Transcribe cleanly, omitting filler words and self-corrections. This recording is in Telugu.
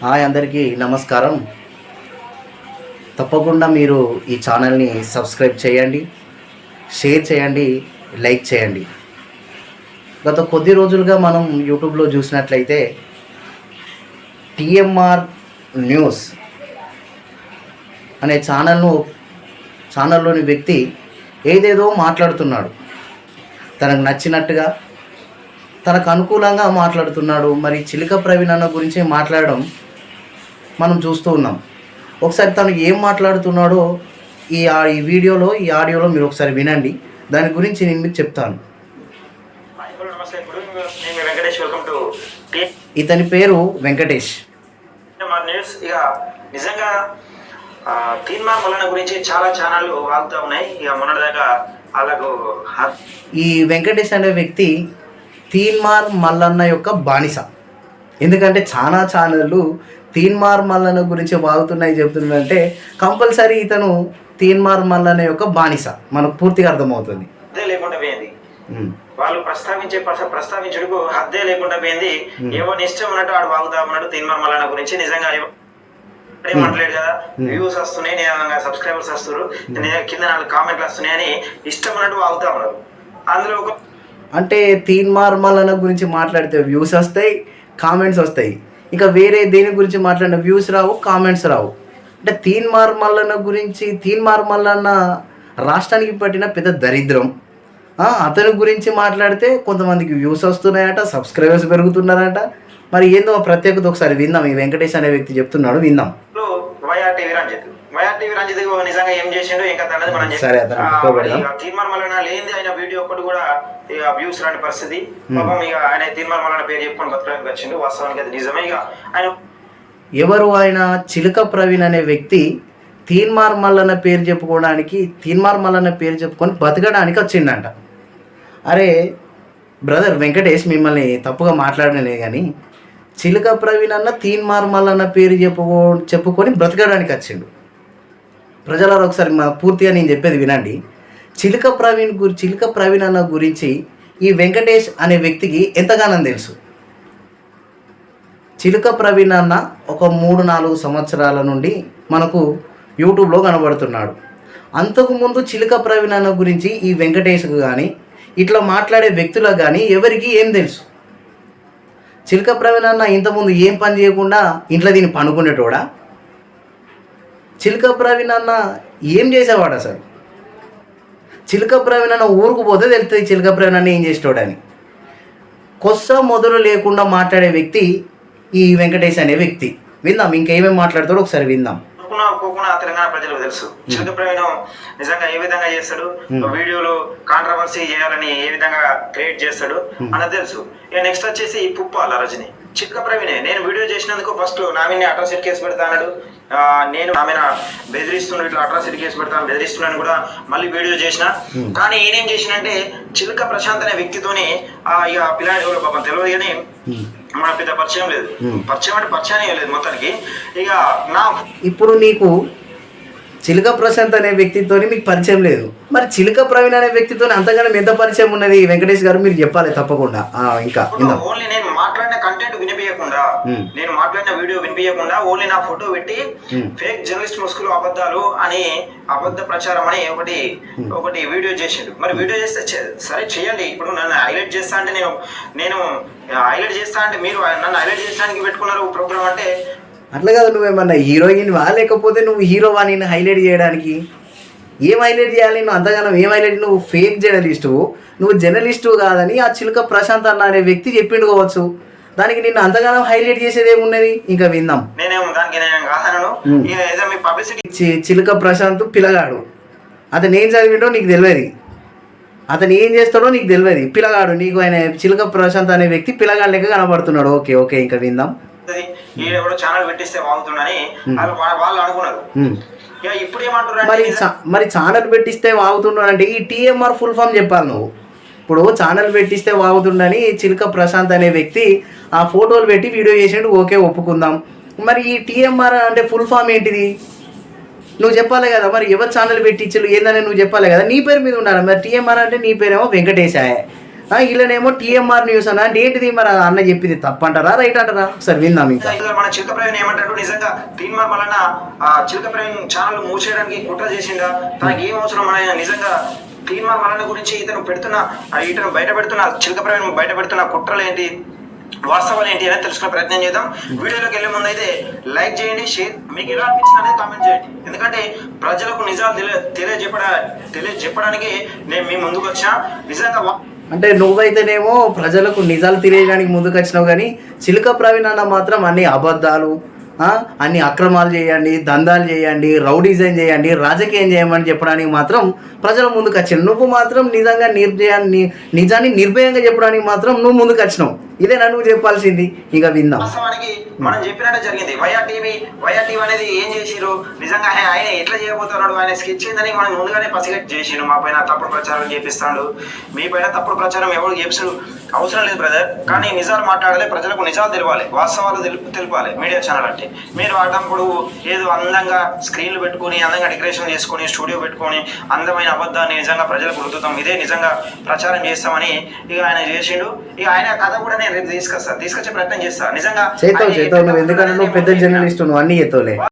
హాయ్ అందరికీ నమస్కారం. తప్పకుండా మీరు ఈ ఛానల్ని సబ్స్క్రైబ్ చేయండి, షేర్ చేయండి, లైక్ చేయండి. గత కొద్ది రోజులుగా మనం యూట్యూబ్లో చూసినట్లయితే టీఎంఆర్ న్యూస్ అనే ఛానల్లోని వ్యక్తి ఏదేదో మాట్లాడుతున్నాడు. తనకు నచ్చినట్టుగా తనకు అనుకూలంగా మాట్లాడుతున్నాడు. మరి చిలుక ప్రవీణ్ అన్న గురించి మాట్లాడడం మనం చూస్తూ ఉన్నాం. ఒకసారి తను ఏం మాట్లాడుతున్నాడో ఈ ఆడియోలో మీరు ఒకసారి వినండి. దాని గురించి నేను మీకు చెప్తాను. ఇతని పేరు వెంకటేష్. నిజంగా తీన్మార్ మల్లన్న గురించి చాలా ఛానళ్ళు వాగుతూ ఉన్నాయి. ఇక మొన్నటిదాకా వాళ్ళకు ఈ వెంకటేష్ అనే వ్యక్తి తీన్మార్ మల్లన్న యొక్క బానిస. ఎందుకంటే చాలా ఛానళ్ళు తీన్మార్ మల్లన్న గురించి వాగుతున్నాయి చెబుతున్నాయంటే కంపల్సరీ ఇతను తీన్మార్ మల్లన్న యొక్క బానిస, మనకు పూర్తిగా అర్థమవుతుంది. హద్దే లేకుండా పోయింది. వాళ్ళు ప్రస్తావించడుకు హద్దే లేకుండా పోయింది. ఏమో ఇష్టం ఉన్నట్టు వాడు వాగుతా ఉన్నాడు తీన్మార్ మల్లన్న గురించి. నిజంగా మాట్లాడు కదా, వ్యూస్ వస్తున్నాయి, సబ్స్క్రైబర్స్ వస్తున్నారు, కింద 4 కామెంట్లు వస్తున్నాయని ఇష్టం ఉన్నట్టు వాగుతా ఉన్నారు. అందులో ఒక అంటే తీన్మార్ మల్లన్న గురించి మాట్లాడితే వ్యూస్ వస్తాయి, కామెంట్స్ వస్తాయి. ఇంకా వేరే దేని గురించి మాట్లాడిన వ్యూస్ రావు, కామెంట్స్ రావు. అంటే తీన్మార్ మల్లన్న రాష్ట్రానికి పట్టిన పెద్ద దరిద్రం. అతని గురించి మాట్లాడితే కొంతమందికి వ్యూస్ వస్తున్నాయట, సబ్స్క్రైబర్స్ పెరుగుతున్నారట. మరి ఏందో ప్రత్యేకత ఒకసారి విందాం. ఈ వెంకటేష్ అనే వ్యక్తి చెప్తున్నాడు, విందాం. వైఆర్టీవీ రంజిత్ నిజంగా ఏం చేసిండు ఇంకా అన్నది మనం తీన్మార్ మల్లన్న లేనిది ఆయన వీడియో ఒక్కటి కూడా వ్యూస్ రాని పరిస్థితి. పాపం ఇక ఆయన తీన్మార్ మల్లన్న పేరు చెప్పుకొని బతకడానికి వచ్చిండు. వాస్తవానికి అది నిజమే. ఇక ఆయన ఎవరు ఆయన చిలుక ప్రవీణ్ అనే వ్యక్తి తీన్మార్ మల్లన్న పేరు చెప్పుకొని బతకడానికి వచ్చిండంట. అరే బ్రదర్ వెంకటేష్, మిమ్మల్ని తప్పుగా మాట్లాడలే కానీ చిలుక ప్రవీణ్ అన్న తీన్మార్ మల్లన్న పేరు చెప్పుకొని బ్రతకడానికి వచ్చిండు. ప్రజలారు ఒకసారి పూర్తిగా నేను చెప్పేది వినండి. చిలుక ప్రవీణ్ అన్న గురించి ఈ వెంకటేష్ అనే వ్యక్తికి ఎంతగానో తెలుసు. చిలుక ప్రవీణ్ అన్న ఒక 3-4 సంవత్సరాల నుండి మనకు యూట్యూబ్లో కనబడుతున్నాడు. అంతకుముందు చిలుక ప్రవీణ్ అన్న గురించి ఈ వెంకటేష్కు కానీ ఇట్లా మాట్లాడే వ్యక్తులకు కానీ ఎవరికి ఏం తెలుసు? చిలుక ప్రవీణ్ అన్న ఇంతకుముందు ఏం పని చేయకుండా ఇంట్లో దీన్ని పనుకునేటోడా? చిలుక ప్రవీణ్ అన్న ఏం చేసేవాడు అసలు? చిలుక ప్రవీణ్ అన్న ఊరుకు పోతే తెలుస్తుంది చిలుక ప్రవీణ్ అన్న ఏం చేసేటోడని. కొత్త మొదలు లేకుండా మాట్లాడే వ్యక్తి ఈ వెంకటేష్ అనే వ్యక్తి. విందాం ఇంకేమేమి మాట్లాడతాడో ఒకసారి విందాం. తెలంగాణ ప్రజలకు తెలుసు చిలుక ప్రవీణ్ నిజంగా ఏ విధంగా చేస్తాడు, వీడియోలు కాంట్రవర్సీ చేయాలని ఏ విధంగా క్రియేట్ చేస్తాడు అన్నది తెలుసు. ఇక నెక్స్ట్ వచ్చేసి పుప్పాల రజని. చిలుక ప్రవీణే నేను వీడియో చేసినందుకు ఫస్ట్ నా మీద అట్రాసిటీ కేసు పెడతా అన్నాడు. నేను ఆమె బెదిరిస్తున్నాడు, ఇట్లా అట్రాసిటీ కేసు పెడతాను బెదిరిస్తున్నాను కూడా మళ్ళీ వీడియో చేసిన. కానీ ఈయనేం చేసినంటే చిలుక ప్రశాంత్ అనే వ్యక్తితోని ఇక పిల్లాడి కూడా పాపం తెలియదు కానీ మన పెద్ద పరిచయం లేదు. పరిచయం లేదు మొత్తానికి. ఇక ఇప్పుడు నీకు చిలుక ప్రశాంత్ అనే వ్యక్తితో మీకు పరిచయం లేదు, మరి చిలుక ప్రవీణ్ అనే వ్యక్తితో అంతగానో ఎంత పరిచయం ఉన్నది వెంకటేష్ గారు? మీరు చెప్పాలి తప్పకుండా. ఇంకా ఓన్లీ నేను మాట్లాడిన కంటెంట్ వినిపించకుండా, నేను మాట్లాడిన వీడియో వినిపించకుండా ఓన్లీ నా ఫోటో పెట్టి ఫేక్ జర్నలిస్ట్ ముసుగులు అబద్ధాలు అని అబద్ధ ప్రచారం అని ఒకటి వీడియో చేసిండు. మరి వీడియో చేస్తే సరే చేయండి. ఇప్పుడు నన్ను హైలైట్ చేస్తా అంటే నేను హైలైట్ చేస్తా అంటే మీరు నన్ను హైలైట్ చేయడానికి పెట్టుకున్నారు ప్రోగ్రామ్ అంటే అట్లా కాదు. నువ్వేమన్నా హీరోయిన్వా లేకపోతే నువ్వు హీరోవా నేను హైలైట్ చేయడానికి? ఏం హైలైట్ చేయాలి? నువ్వు అంతగానో ఏం హైలైట్? నువ్వు ఫేక్ నువ్వు జర్నలిస్టు కాదని ఆ చిలుక ప్రశాంత్ అన్న అనే వ్యక్తి చెప్పిండుకోవచ్చు. దానికి నిన్ను అంతగానో హైలైట్ చేసేది ఏమున్నది? ఇంకా విందాం. చిలుక ప్రశాంత్ పిల్లగాడు, అతను ఏం చదివిండో నీకు తెలియదు, అతను ఏం చేస్తాడో నీకు తెలియదు. పిల్లగాడు నీకు ఆయన చిలుక ప్రశాంత్ అనే వ్యక్తి పిల్లగాడు లెక్క కనబడుతున్నాడు. ఓకే ఇంకా విందాం. ఎవరో ఛానల్ పెట్టిస్తే వాగుతుండని వాళ్ళు అనుకున్నారు. ఇప్పుడు ఏమంటారు మరి ఛానల్ పెట్టిస్తే వాగుతున్నాడు అంటే ఈ టీఎంఆర్ ఫుల్ ఫామ్ చెప్పాలి నువ్వు. ఇప్పుడు ఛానల్ పెట్టిస్తే వాగుతుండని చిలుక ప్రశాంత్ అనే వ్యక్తి ఆ ఫోటోలు పెట్టి వీడియో చేసినట్టు ఓకే ఒప్పుకుందాం. మరి ఈ టీఎంఆర్ అంటే ఫుల్ ఫామ్ ఏంటిది నువ్వు చెప్పాలి కదా. మరి ఎవరు ఛానల్ పెట్టించు ఏందని నువ్వు చెప్పాలి కదా. నీ పేరు మీద ఉండాలి. మరి టీఎంఆర్ అంటే నీ పేరేమో వెంకటేశాయ, వీళ్ళనేమో టీఎంఆర్ న్యూస్ అన్న అంటే ఏంటిది మరి అన్న చెప్పింది తప్పంటారా రైట్ అంటారా ఒకసారి విందాం ఇంకా. మన చిలక ప్రవీణ్ ఏమంటాడు, నిజంగా తీన్మార్ వలన చిలక ప్రవీణ్ ఛానల్ మూసేయడానికి కుట్ర చేసిందా, తనకి ఏం అవసరం, మన నిజంగా తీన్మార్ వలన గురించి ఇతను బయట పెడుతున్న చిలక ప్రవీణ్ బయట పెడుతున్న కుట్రలు ఏంటి, వాస్తవాలు ఏంటి అనేది తెలుసుకునే ప్రయత్నం చేద్దాం. వీడియోలోకి వెళ్ళే ముందు అయితే లైక్ చేయండి, షేర్, మీకు ఎలా అనిపించింది అనేది కామెంట్ చేయండి. ఎందుకంటే ప్రజలకు నిజాలు తెలియజెప్పడానికి నేను మీ ముందుకు వచ్చా. నిజంగా అంటే నువ్వైతేనేమో ప్రజలకు నిజాలు తెలియడానికి ముందుకు వచ్చినావు, కానీ చిలుక ప్రవీణ్ అన్న మాత్రం అన్ని అబద్ధాలు, అన్ని అక్రమాలు చేయండి, దందాలు చేయండి, రౌడీజం చేయండి, రాజకీయం చేయమని చెప్పడానికి మాత్రం ప్రజల ముందుకు వచ్చాను. నువ్వు మాత్రం నిజంగా నిజాన్ని నిర్భయంగా చెప్పడానికి మాత్రం నువ్వు ముందుకు వచ్చినావు. ఇదే నువ్వు చెప్పాల్సింది. ఇక విందాం. వాస్తవానికి మనం చెప్పినట్టే జరిగింది. వైఆర్ టీవీ అనేది ఏం చేసిరు, నిజంగా ఆయన ఎట్లా చేయబోతున్నాడు, ఆయన స్కెచ్ ఏందని మనం ముందుగానే పసిగట్టి చేసిండు. మా పైన తప్పుడు ప్రచారం చేపిస్తాడు, మీ పైన తప్పుడు ప్రచారం ఎవరు చేపిస్తాడు అవసరం లేదు బ్రదర్. కానీ నిజాలు మాట్లాడాలి, ప్రజలకు నిజాలు తెలవాలి, వాస్తవాలు తెలపాలి మీడియా ఛానల్ అంటే. మీరు వాడినప్పుడు ఏదో అందంగా స్క్రీన్లు పెట్టుకొని, అందంగా డెకరేషన్ చేసుకొని, స్టూడియో పెట్టుకొని అందమైన అబద్ధాన్ని నిజంగా ప్రజలకు రుద్దుతాం, ఇదే నిజంగా ప్రచారం చేస్తామని ఇక ఆయన చేసిండు. ఇక ఆయన కథ కూడా నేను రేపు తీసుకొచ్చే ప్రయత్నం చేస్తా. నిజంగా చేస్తావు ఎందుకంటే నువ్వు పెద్ద జర్నలిస్ట్, నువ్వు అన్ని చేస్తావులే.